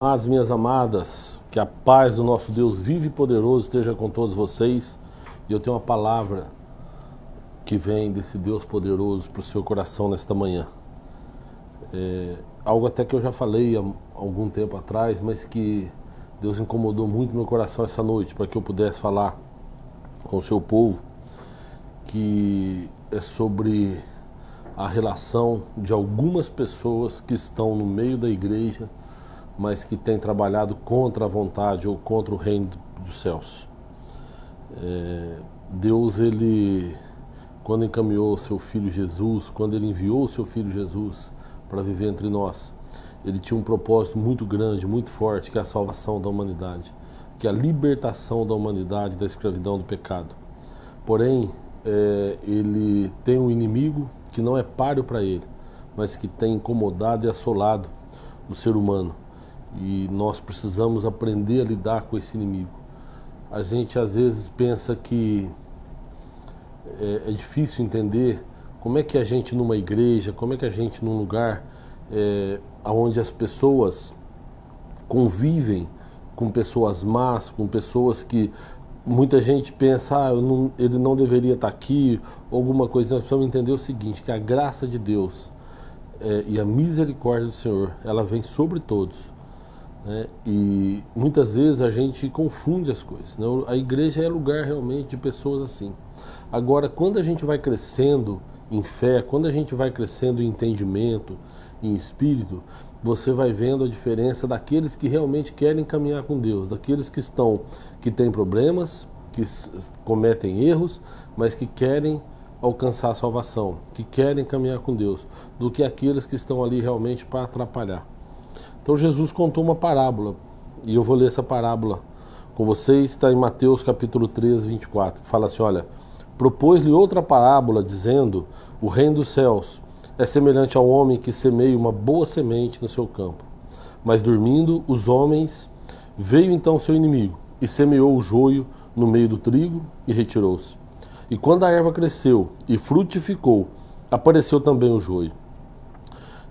Amados, minhas amadas, que a paz do nosso Deus vivo e poderoso esteja com todos vocês. E eu tenho uma palavra que vem desse Deus poderoso para o seu coração nesta manhã. Algo até que eu já falei há algum tempo atrás, mas que Deus incomodou muito meu coração essa noite, para que eu pudesse falar com o seu povo, que é sobre a relação de algumas pessoas que estão no meio da igreja, mas que têm trabalhado contra a vontade ou contra o reino dos céus. Deus, ele, quando encaminhou o seu Filho Jesus, quando ele enviou o seu Filho Jesus para viver entre nós, ele tinha um propósito muito grande, muito forte, que é a salvação da humanidade, que é a libertação da humanidade da escravidão do pecado. Porém, ele tem um inimigo que não é páreo para ele, mas que tem incomodado e assolado o ser humano. E nós precisamos aprender a lidar com esse inimigo. A gente às vezes pensa que é difícil entender como é que a gente numa igreja, como é que a gente num lugar onde as pessoas convivem com pessoas más, com pessoas que muita gente pensa, ele não deveria estar aqui, ou alguma coisa. Nós precisamos entender o seguinte, que a graça de Deus e a misericórdia do Senhor, ela vem sobre todos. E muitas vezes a gente confunde as coisas, né? A igreja é lugar realmente de pessoas assim. Agora, quando a gente vai crescendo em fé, quando a gente vai crescendo em entendimento, em espírito, você vai vendo a diferença daqueles que realmente querem caminhar com Deus, daqueles que têm problemas, que cometem erros, mas que querem alcançar a salvação, que querem caminhar com Deus, do que aqueles que estão ali realmente para atrapalhar. Então Jesus contou uma parábola, e eu vou ler essa parábola com vocês, está em Mateus capítulo 13, 24, que fala assim, olha, propôs-lhe outra parábola, dizendo, o reino dos céus é semelhante ao homem que semeia uma boa semente no seu campo. Mas dormindo os homens, veio então seu inimigo, e semeou o joio no meio do trigo, e retirou-se. E quando a erva cresceu e frutificou, apareceu também o joio.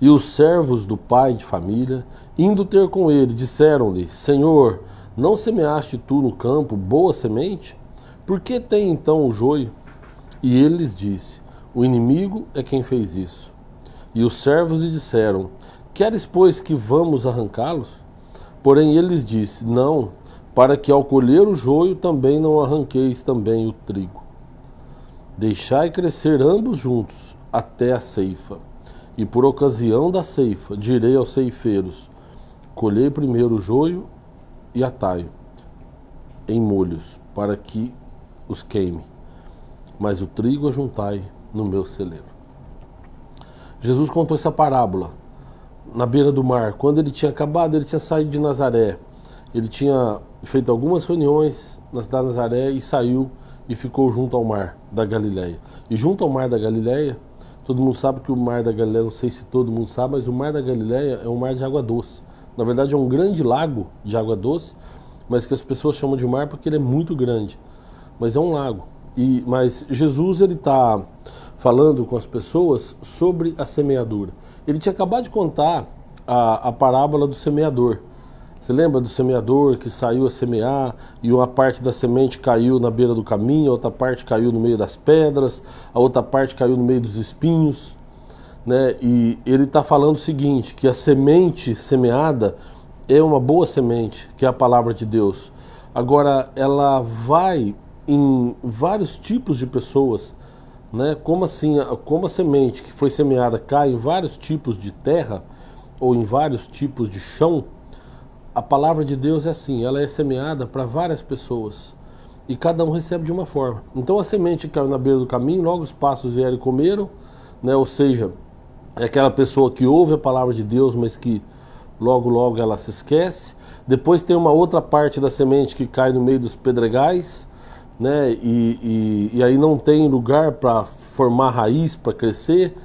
E os servos do pai de família, indo ter com ele, disseram-lhe, Senhor, não semeaste tu no campo boa semente? Por que tem então o joio? E ele lhes disse, o inimigo é quem fez isso. E os servos lhe disseram, queres, pois, que vamos arrancá-los? Porém ele lhes disse, não, para que ao colher o joio também não arranqueis também o trigo. Deixai crescer ambos juntos até a ceifa. E por ocasião da ceifa, direi aos ceifeiros, colhei primeiro o joio e atai-o em molhos, para que os queime, mas o trigo ajuntai no meu celeiro. Jesus contou essa parábola na beira do mar, quando ele tinha saído de Nazaré, ele tinha feito algumas reuniões na cidade de Nazaré e saiu e ficou junto ao mar da Galileia. E junto ao mar da Galileia, todo mundo sabe que o mar da Galileia, não sei se todo mundo sabe, mas o mar da Galileia é um mar de água doce. Na verdade é um grande lago de água doce, mas que as pessoas chamam de mar porque ele é muito grande. Mas é um lago. Mas Jesus, ele está falando com as pessoas sobre a semeadura. Ele tinha acabado de contar a parábola do semeador. Você lembra do semeador que saiu a semear e uma parte da semente caiu na beira do caminho, a outra parte caiu no meio das pedras, a outra parte caiu no meio dos espinhos, né? E ele está falando o seguinte, que a semente semeada é uma boa semente, que é a palavra de Deus. Agora, ela vai em vários tipos de pessoas, né? Como assim, como a semente que foi semeada cai em vários tipos de terra ou em vários tipos de chão, a palavra de Deus é assim, ela é semeada para várias pessoas e cada um recebe de uma forma. Então a semente caiu na beira do caminho, logo os pássaros vieram e comeram, né? Ou seja, é aquela pessoa que ouve a palavra de Deus, mas que logo ela se esquece. Depois tem uma outra parte da semente que cai no meio dos pedregais, né? E aí não tem lugar para formar raiz, para crescer.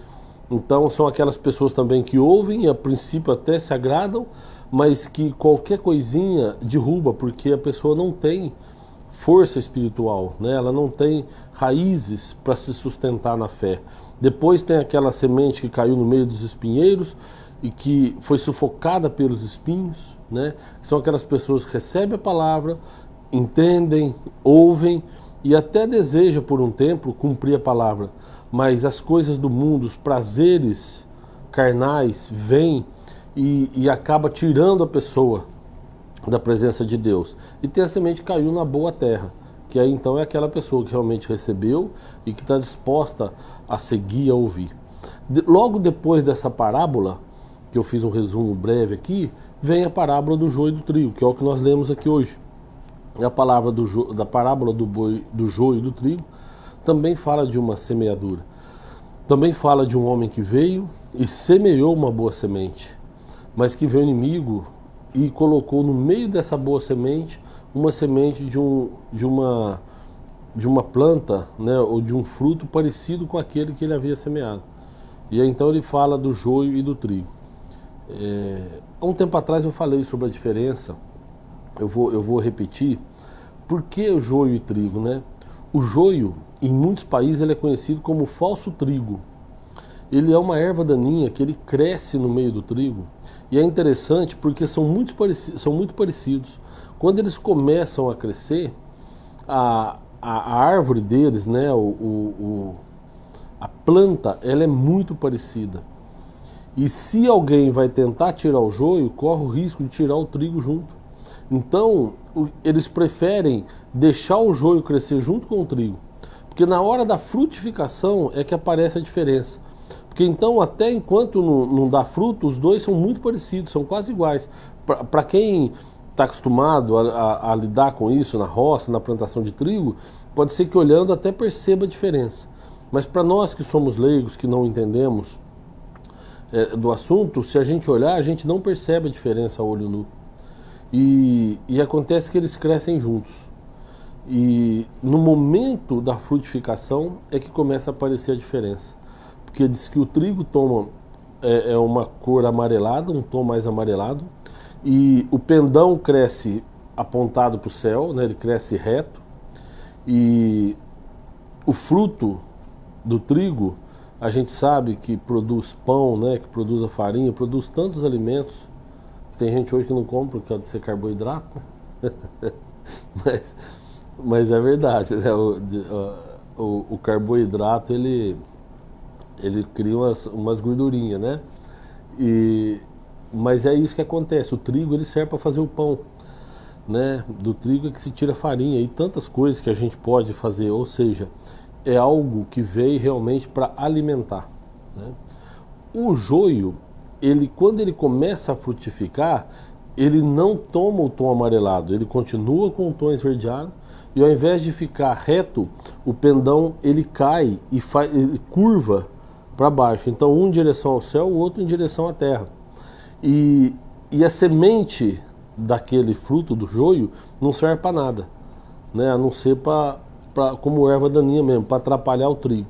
Então são aquelas pessoas também que ouvem e a princípio até se agradam, mas que qualquer coisinha derruba, porque a pessoa não tem força espiritual, né? Ela não tem raízes para se sustentar na fé. Depois tem aquela semente que caiu no meio dos espinheiros e que foi sufocada pelos espinhos, né? São aquelas pessoas que recebem a palavra, entendem, ouvem e até desejam por um tempo cumprir a palavra, mas as coisas do mundo, os prazeres carnais vêm e acaba tirando a pessoa da presença de Deus. E tem a semente que caiu na boa terra, que aí então é aquela pessoa que realmente recebeu e que está disposta a seguir, a ouvir. Logo depois dessa parábola, que eu fiz um resumo breve aqui, vem a parábola do joio e do trigo, que é o que nós lemos aqui hoje. A palavra da parábola do joio e do trigo também fala de uma semeadura. Também fala de um homem que veio e semeou uma boa semente, mas que veio o inimigo e colocou no meio dessa boa semente uma semente de uma planta, né, ou de um fruto parecido com aquele que ele havia semeado. E aí, então ele fala do joio e do trigo. Há um tempo atrás eu falei sobre a diferença, eu vou repetir, por que o joio e trigo, né? O joio, em muitos países, ele é conhecido como falso trigo. Ele é uma erva daninha que ele cresce no meio do trigo. E é interessante porque são muito parecidos. Quando eles começam a crescer, a árvore deles, né, a planta, ela é muito parecida. E se alguém vai tentar tirar o joio, corre o risco de tirar o trigo junto. Então, eles preferem deixar o joio crescer junto com o trigo. Porque na hora da frutificação é que aparece a diferença. Porque então, até enquanto não dá fruto, os dois são muito parecidos, são quase iguais. Para quem está acostumado a lidar com isso na roça, na plantação de trigo, pode ser que olhando até perceba a diferença. Mas para nós que somos leigos, que não entendemos do assunto, se a gente olhar, a gente não percebe a diferença a olho nu. E acontece que eles crescem juntos. E no momento da frutificação é que começa a aparecer a diferença. Porque diz que o trigo toma uma cor amarelada, um tom mais amarelado, e o pendão cresce apontado para o céu, né, ele cresce reto, e o fruto do trigo, a gente sabe que produz pão, né, que produz a farinha, produz tantos alimentos. Tem gente hoje que não come por causa de ser carboidrato, mas é verdade, né? O carboidrato ele cria umas gordurinhas, né? Mas é isso que acontece. O trigo ele serve para fazer o pão, né? Do trigo é que se tira farinha e tantas coisas que a gente pode fazer, ou seja, é algo que veio realmente para alimentar, né? O joio, quando ele começa a frutificar, ele não toma o tom amarelado, ele continua com o tom esverdeado, e ao invés de ficar reto, o pendão ele cai e ele curva para baixo. Então um em direção ao céu, o outro em direção à terra. E a semente daquele fruto do joio não serve para nada, né? A não ser como erva daninha mesmo, para atrapalhar o trigo.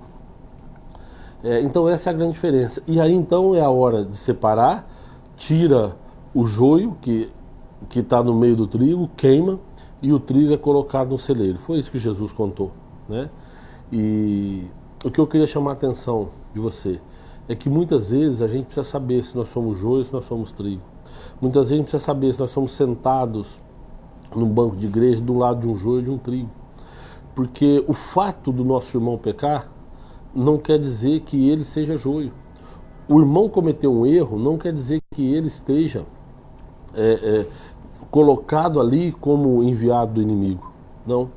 Então essa é a grande diferença. E aí então é a hora de separar, tira o joio que está no meio do trigo, queima, e o trigo é colocado no celeiro. Foi isso que Jesus contou, né? E o que eu queria chamar a atenção de você é que muitas vezes a gente precisa saber se nós somos joio ou se nós somos trigo. Muitas vezes a gente precisa saber se nós somos sentados num banco de igreja do lado de um joio ou de um trigo. Porque o fato do nosso irmão pecar não quer dizer que ele seja joio. O irmão cometeu um erro não quer dizer que ele esteja colocado ali como enviado do inimigo. Não.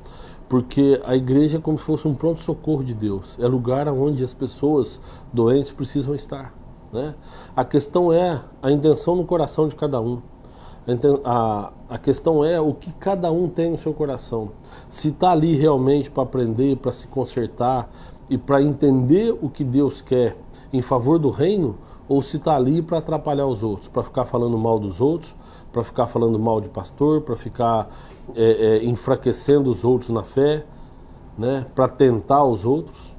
Porque a igreja é como se fosse um pronto-socorro de Deus. É lugar onde as pessoas doentes precisam estar, né? A questão é a intenção no coração de cada um. A questão é o que cada um tem no seu coração. Se está ali realmente para aprender, para se consertar e para entender o que Deus quer em favor do reino, ou se está ali para atrapalhar os outros, para ficar falando mal dos outros, para ficar falando mal de pastor, para ficar enfraquecendo os outros na fé, né, para tentar os outros.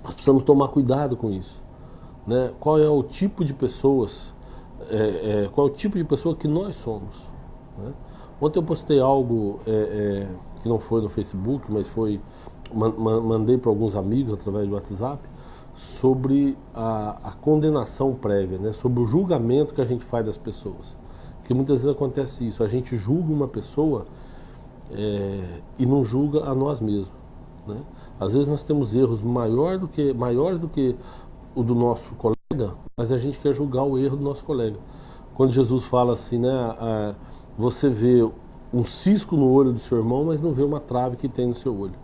Nós precisamos tomar cuidado com isso, né? Qual é o tipo de pessoas, qual é o tipo de pessoa que nós somos, né? Ontem eu postei algo que não foi no Facebook, mas mandei para alguns amigos através do WhatsApp, sobre a condenação prévia, né? Sobre o julgamento que a gente faz das pessoas. Porque muitas vezes acontece isso, a gente julga uma pessoa e não julga a nós mesmos, né? Às vezes nós temos erros maiores do que o do nosso colega, mas a gente quer julgar o erro do nosso colega. Quando Jesus fala assim, né, você vê um cisco no olho do seu irmão, mas não vê uma trave que tem no seu olho.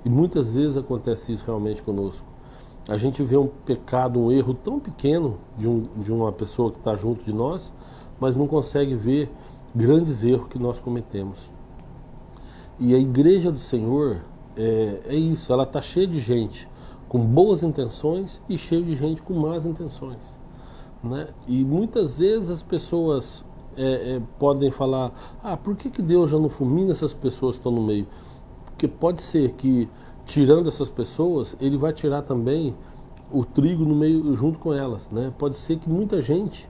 E muitas vezes acontece isso realmente conosco. A gente vê um pecado, um erro tão pequeno de uma pessoa que está junto de nós, mas não consegue ver grandes erros que nós cometemos. E a igreja do Senhor é isso, ela está cheia de gente com boas intenções e cheia de gente com más intenções, né? E muitas vezes as pessoas podem falar, por que Deus já não fulmina essas pessoas que estão no meio? Porque pode ser que, tirando essas pessoas, Ele vai tirar também o trigo no meio junto com elas, né? Pode ser que muita gente,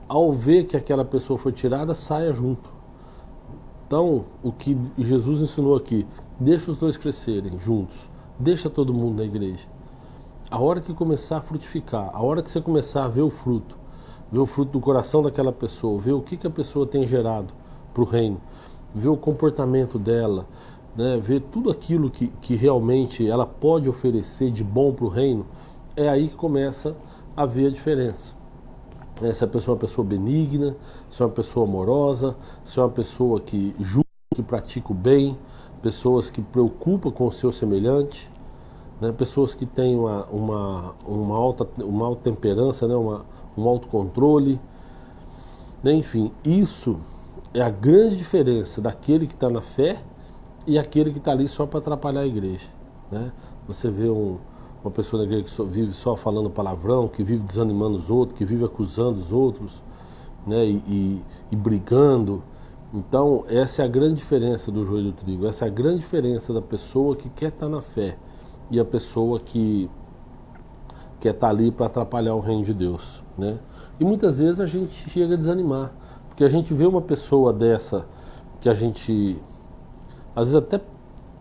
ao ver que aquela pessoa foi tirada, saia junto. Então, o que Jesus ensinou aqui, deixa os dois crescerem juntos, deixa todo mundo na igreja. A hora que começar a frutificar, a hora que você começar a ver o fruto do coração daquela pessoa, ver o que a pessoa tem gerado para o reino, ver o comportamento dela, né, ver tudo aquilo que realmente ela pode oferecer de bom para o reino, é aí que começa a ver a diferença. Se a pessoa é uma pessoa benigna, se é uma pessoa amorosa, se é uma pessoa que julga, que pratica o bem, pessoas que preocupam com o seu semelhante, né, pessoas que têm uma alta temperança, né, um autocontrole, né, enfim, isso é a grande diferença daquele que está na fé e aquele que está ali só para atrapalhar a igreja, né? Você vê uma pessoa na igreja que vive só falando palavrão, que vive desanimando os outros, que vive acusando os outros, né, e brigando. Então, essa é a grande diferença do joio e do trigo. Essa é a grande diferença da pessoa que quer estar na fé e a pessoa que quer estar ali para atrapalhar o reino de Deus, né? E muitas vezes a gente chega a desanimar, porque a gente vê uma pessoa dessa que a gente, às vezes até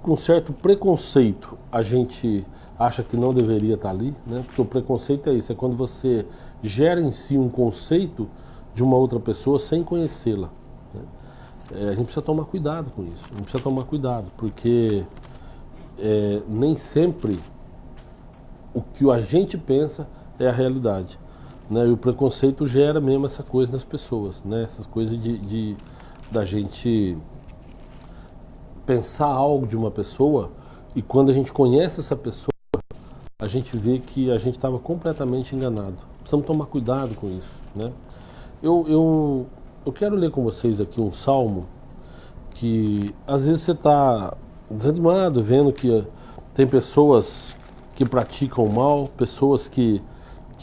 com certo preconceito, a gente acha que não deveria estar ali, né? Porque o preconceito é isso, é quando você gera em si um conceito de uma outra pessoa sem conhecê-la, né? A gente precisa tomar cuidado com isso, a gente precisa tomar cuidado, porque nem sempre o que a gente pensa é a realidade, né? E o preconceito gera mesmo essa coisa nas pessoas, né? Essas coisas da gente pensar algo de uma pessoa e quando a gente conhece essa pessoa, a gente vê que a gente estava completamente enganado. Precisamos tomar cuidado com isso, né? Eu quero ler com vocês aqui um salmo que às vezes você está desanimado, vendo que tem pessoas que praticam o mal, pessoas que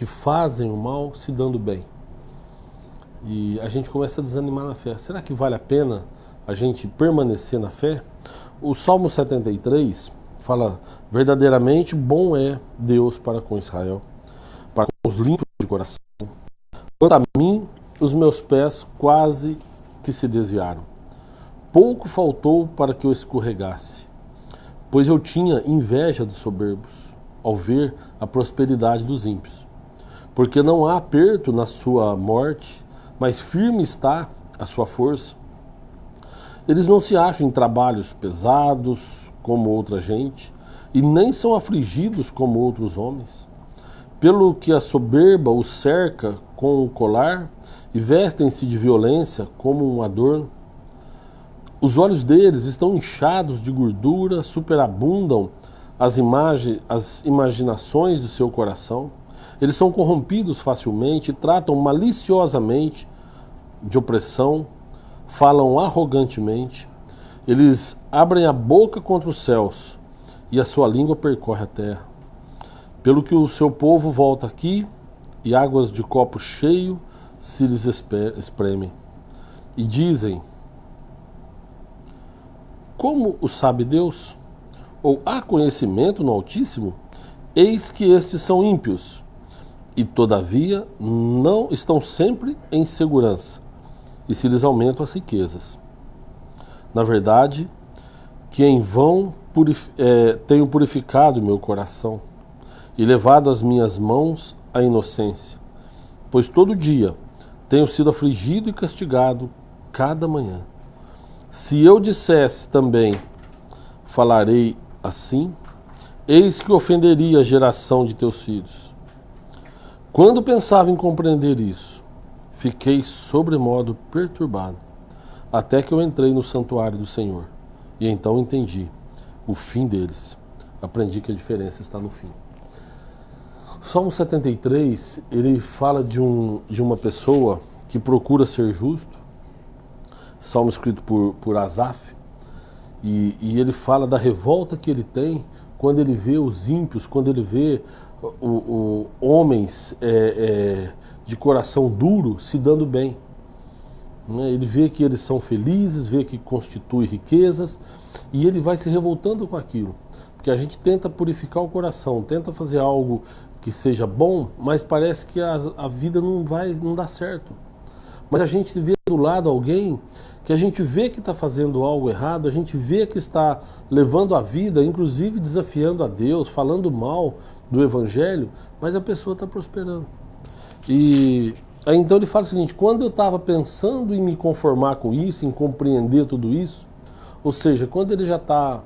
fazem o mal se dando bem. E a gente começa a desanimar na fé. Será que vale a pena a gente permanecer na fé? O Salmo 73 fala, verdadeiramente bom é Deus para com Israel, para com os limpos de coração. Quanto a mim, os meus pés quase que se desviaram. Pouco faltou para que eu escorregasse, pois eu tinha inveja dos soberbos, ao ver a prosperidade dos ímpios. Porque não há aperto na sua morte, mas firme está a sua força. Eles não se acham em trabalhos pesados, como outra gente, e nem são afligidos como outros homens. Pelo que a soberba os cerca com o colar, e vestem-se de violência como um adorno. Os olhos deles estão inchados de gordura, superabundam as imaginações do seu coração. Eles são corrompidos facilmente, tratam maliciosamente de opressão, falam arrogantemente. Eles abrem a boca contra os céus e a sua língua percorre a terra. Pelo que o seu povo volta aqui e águas de copo cheio se lhes espremem. E dizem, como o sabe Deus? Ou há conhecimento no Altíssimo? Eis que estes são ímpios, e todavia não estão sempre em segurança, e se lhes aumentam as riquezas. Na verdade, que em vão tenho purificado meu coração, e levado as minhas mãos à inocência, pois todo dia tenho sido afligido e castigado cada manhã. Se eu dissesse também, falarei assim, eis que ofenderia a geração de teus filhos. Quando pensava em compreender isso, fiquei sobremodo perturbado, até que eu entrei no santuário do Senhor, e então entendi o fim deles. Aprendi que a diferença está no fim. Salmo 73, ele fala de uma pessoa que procura ser justo, salmo escrito por Asaf, e ele fala da revolta que ele tem quando ele vê os ímpios, quando ele vê homens de coração duro se dando bem. Ele vê que eles são felizes, vê que constitui riquezas, e ele vai se revoltando com aquilo. Porque a gente tenta purificar o coração, tenta fazer algo que seja bom, mas parece que a vida não dá certo. Mas a gente vê do lado alguém que a gente vê que está fazendo algo errado, a gente vê que está levando a vida, inclusive desafiando a Deus, falando mal do Evangelho, mas a pessoa está prosperando. E aí então ele fala o seguinte: quando eu estava pensando em me conformar com isso, em compreender tudo isso, ou seja, quando ele já está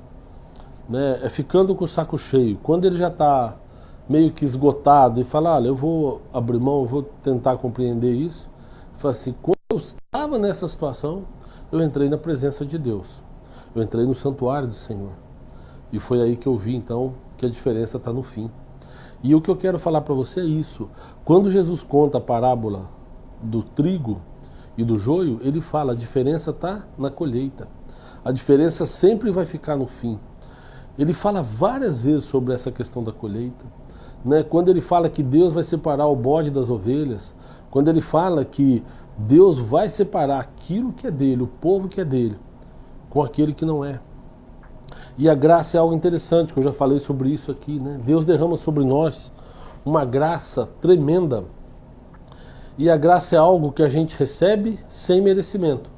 ficando com o saco cheio, quando ele já está meio que esgotado e fala, olha, eu vou abrir mão, eu vou tentar compreender isso, ele fala assim, quando eu estava nessa situação, eu entrei na presença de Deus, eu entrei no santuário do Senhor, e foi aí que eu vi então que a diferença está no fim. E o que eu quero falar para você é isso: quando Jesus conta a parábola do trigo e do joio, ele fala, a diferença está na colheita, a diferença sempre vai ficar no fim. Ele fala várias vezes sobre essa questão da colheita, quando ele fala que Deus vai separar o bode das ovelhas, quando ele fala que Deus vai separar aquilo que é dele, o povo que é dele, com aquele que não é. E a graça é algo interessante, que eu já falei sobre isso aqui, Deus derrama sobre nós uma graça tremenda. E a graça é algo que a gente recebe sem merecimento,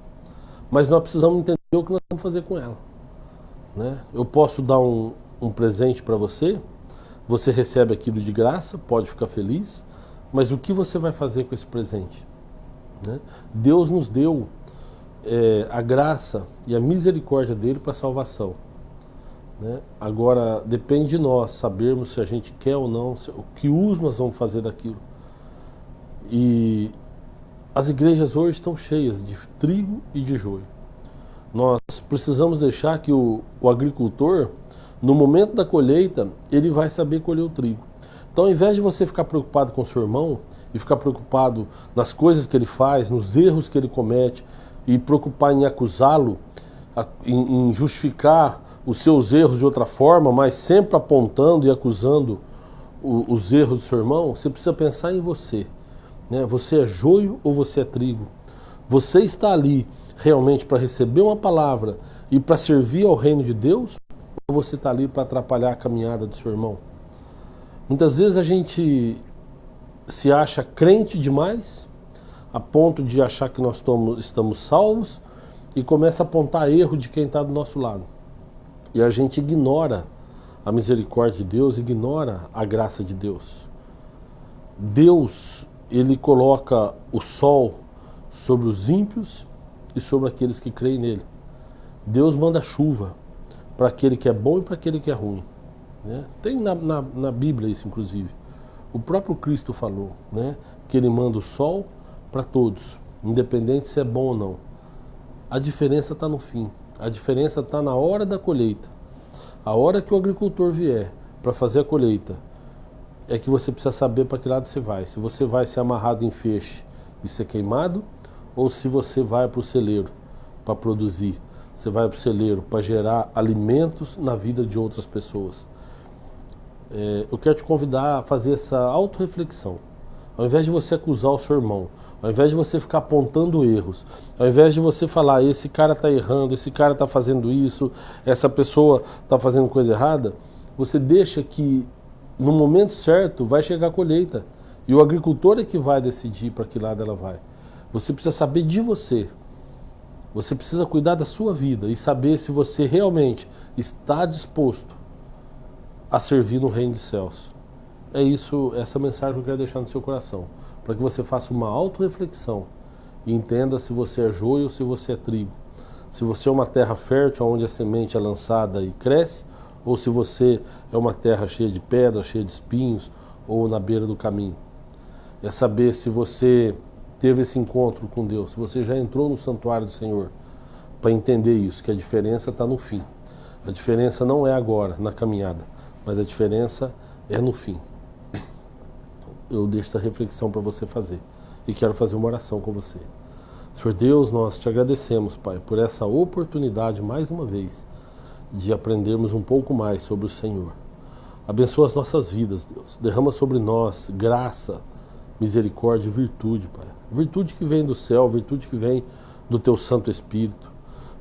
mas nós precisamos entender o que nós vamos fazer com ela. Eu posso dar um presente para você, você recebe aquilo de graça, pode ficar feliz, mas o que você vai fazer com esse presente? Deus nos deu a graça e a misericórdia dele para a salvação. Agora, depende de nós sabermos se a gente quer ou não, o que uso nós vamos fazer daquilo. E as igrejas hoje estão cheias de trigo e de joio. Nós precisamos deixar que o agricultor, no momento da colheita, ele vai saber colher o trigo. Então, ao invés de você ficar preocupado com o seu irmão, e ficar preocupado nas coisas que ele faz, nos erros que ele comete, e preocupar em acusá-lo, em justificar os seus erros de outra forma, mas sempre apontando e acusando os erros do seu irmão, você precisa pensar em você. Você é joio ou você é trigo? Você está ali realmente para receber uma palavra e para servir ao reino de Deus, ou você está ali para atrapalhar a caminhada do seu irmão? Muitas vezes a gente se acha crente demais, a ponto de achar que nós estamos salvos, e começa a apontar erro de quem está do nosso lado. E a gente ignora a misericórdia de Deus, ignora a graça de Deus. Deus, ele coloca o sol sobre os ímpios e sobre aqueles que creem nele. Deus manda chuva para aquele que é bom e para aquele que é ruim. Tem na Bíblia isso, inclusive. O próprio Cristo falou, que ele manda o sol para todos, independente se é bom ou não. A diferença está no fim. A diferença está na hora da colheita. A hora que o agricultor vier para fazer a colheita, é que você precisa saber para que lado você vai. Se você vai ser amarrado em feixe e ser queimado, ou se você vai para o celeiro para produzir. Você vai para o celeiro para gerar alimentos na vida de outras pessoas. Eu quero te convidar a fazer essa autorreflexão. Ao invés de você acusar o seu irmão, ao invés de você ficar apontando erros, ao invés de você falar, esse cara está errando, esse cara está fazendo isso, essa pessoa está fazendo coisa errada, você deixa que no momento certo vai chegar a colheita. E o agricultor é que vai decidir para que lado ela vai. Você precisa saber de você. Você precisa cuidar da sua vida e saber se você realmente está disposto a servir no reino dos céus. É isso, essa mensagem que eu quero deixar no seu coração, para que você faça uma autorreflexão E entenda se você é joio ou se você é trigo. Se você é uma terra fértil, onde a semente é lançada e cresce, ou se você é uma terra cheia de pedras, cheia de espinhos, ou na beira do caminho. É saber se você teve esse encontro com Deus, se você já entrou no santuário do Senhor, para entender isso, que a diferença está no fim. A diferença não é agora, na caminhada, mas a diferença é no fim. Eu deixo essa reflexão para você fazer. E quero fazer uma oração com você. Senhor Deus, nós te agradecemos, Pai, por essa oportunidade, mais uma vez, de aprendermos um pouco mais sobre o Senhor. Abençoa as nossas vidas, Deus. Derrama sobre nós graça, misericórdia e virtude, Pai. Virtude que vem do céu, virtude que vem do Teu Santo Espírito.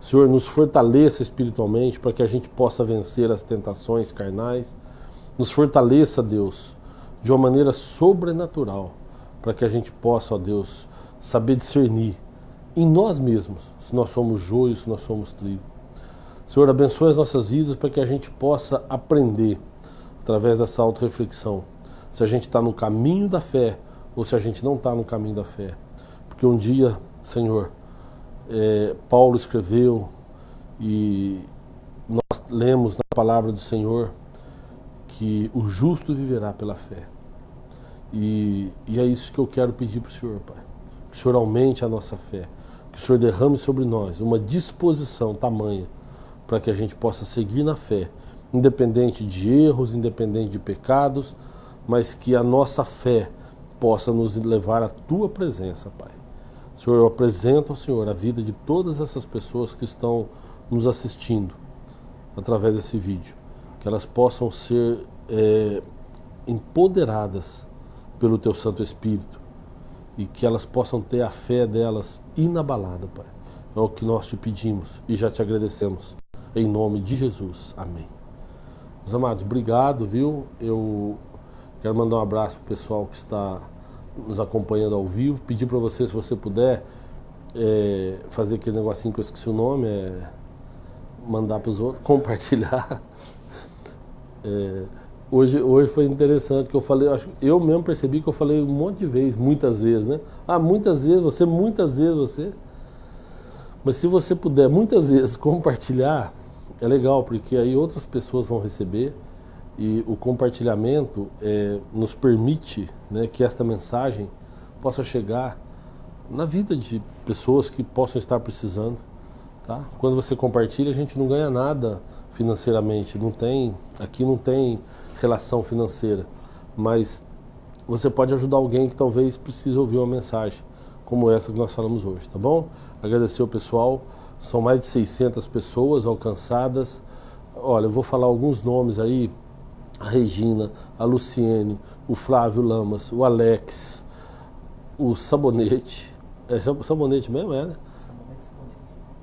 Senhor, nos fortaleça espiritualmente para que a gente possa vencer as tentações carnais. Nos fortaleça, Deus, de uma maneira sobrenatural, para que a gente possa, ó Deus, saber discernir em nós mesmos se nós somos joio, se nós somos trigo. Senhor, abençoe as nossas vidas para que a gente possa aprender, através dessa autorreflexão, se a gente está no caminho da fé ou se a gente não está no caminho da fé. Porque um dia, Senhor, Paulo escreveu e nós lemos na palavra do Senhor que o justo viverá pela fé. E é isso que eu quero pedir para o Senhor, Pai. Que o Senhor aumente a nossa fé, que o Senhor derrame sobre nós uma disposição tamanha para que a gente possa seguir na fé, independente de erros, independente de pecados, mas que a nossa fé possa nos levar à Tua presença, Pai. Senhor, eu apresento ao Senhor a vida de todas essas pessoas que estão nos assistindo através desse vídeo, que elas possam ser empoderadas pelo Teu Santo Espírito e que elas possam ter a fé delas inabalada, Pai. É o que nós te pedimos e já te agradecemos. Em nome de Jesus. Amém. Meus amados, obrigado, viu? Eu quero mandar um abraço para o pessoal que está nos acompanhando ao vivo. Pedir para você, se você puder, fazer aquele negocinho que eu esqueci o nome, mandar para os outros, compartilhar. Hoje foi interessante que eu falei, eu mesmo percebi que eu falei um monte de vezes, muitas vezes, né? Muitas vezes você. Mas se você puder, muitas vezes, compartilhar, é legal, porque aí outras pessoas vão receber e o compartilhamento nos permite, né, que esta mensagem possa chegar na vida de pessoas que possam estar precisando. Tá? Quando você compartilha, a gente não ganha nada financeiramente, aqui não tem relação financeira, mas você pode ajudar alguém que talvez precise ouvir uma mensagem como essa que nós falamos hoje, tá bom? Agradecer o pessoal, são mais de 600 pessoas alcançadas. Olha, eu vou falar alguns nomes aí: a Regina, a Luciene, o Flávio Lamas, o Alex, o Sabonete, Sabonete mesmo, né?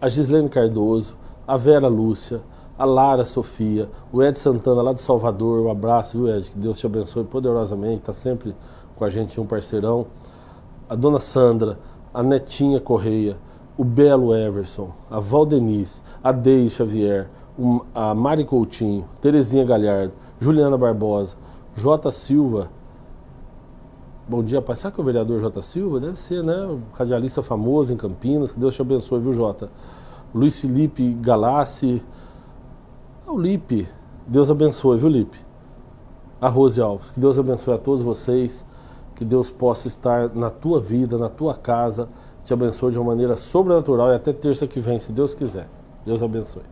A Gislene Cardoso, a Vera Lúcia, a Lara Sofia, o Ed Santana lá de Salvador. Um abraço, viu, Ed? Que Deus te abençoe poderosamente, está sempre com a gente, um parceirão. A Dona Sandra, a Netinha Correia, o Belo Everson, a Valdenice, a Deise Xavier, a Mari Coutinho, Terezinha Galhardo, Juliana Barbosa, J. Silva. Bom dia, pai. Será que é o vereador J. Silva? Deve ser, né? Radialista famoso em Campinas. Que Deus te abençoe, viu, Jota? Luiz Felipe Galassi. O Lipe. Deus abençoe, viu, Lipe? A Rose Alves. Que Deus abençoe a todos vocês. Que Deus possa estar na tua vida, na tua casa. Te abençoe de uma maneira sobrenatural e até terça que vem, se Deus quiser. Deus abençoe.